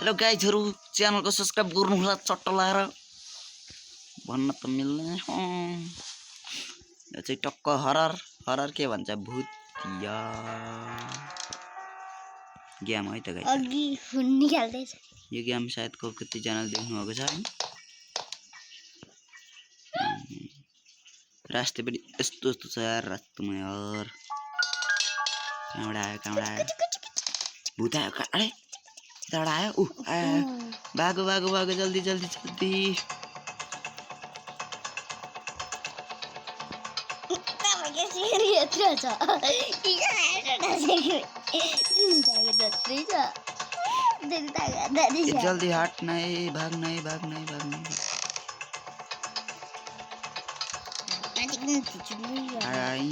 hello गाइजहरु channel को subscribe गर्नु होला चट्ट लाएर भन्न त मिल्दैन यो चाहिँ टक्क हरर के भन्छ भूत या गेम है त गाइज अघि हुन निकाल्दै छ यो गेम सायद को कति जना देख्नु भएको छ हैन रास्ते पनि यस्तो छ यार रास्तोमा यार कहाँबाट आयो भूत आयो अरे यताबाट आयो आयो भागो जल्दी जल्दी हट नहीं भाग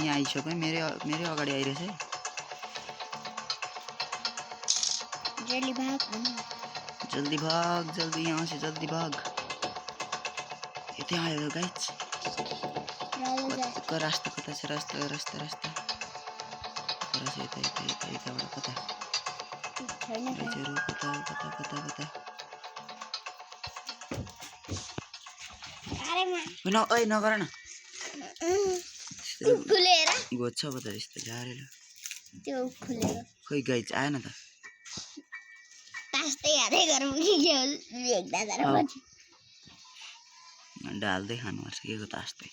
यहाँ आइसक्यो मेरे अगाडि आइरहेछ जल्दी भाग यहाँ से जल्दी भाग यतै आयो गाइज को रास्ता कता छ रास्ता यताबाट कता कता न ओइ नगर न खुलेर गोछ पो त यस्तो झारेर त्यो खुलेर खोइ गाइज आएन त तास्तै हातै गरौँ कि के हो लेख्दा जरा पछि डाल्दै खानु पर्छ के को तास्तै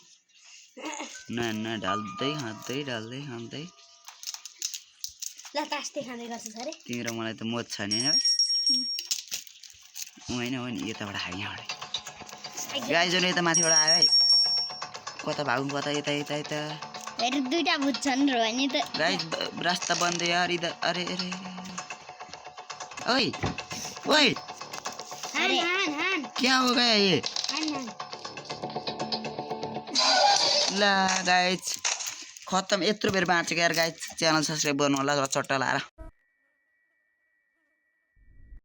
न डाल्दै खाँदै ल तास्तै खाँदै गर्छ अरे तिम्रो मलाई त मोच छ नि है होइन हो नि यताबाट आयो यहाँबाट गाइजहरु यता माथिबाट आयो है कता भागौँ कता यता हेर दुईटा भूत छन् र नि त गाइज रास्ता बन्द यार इधर अरे ओए हान क्या हो गया ये ला गाइज खत्तम यत्रो बेर बाँचेको यार गाइज च्यानल सब्स्क्राइब गर्नु होला चट्टा लाएर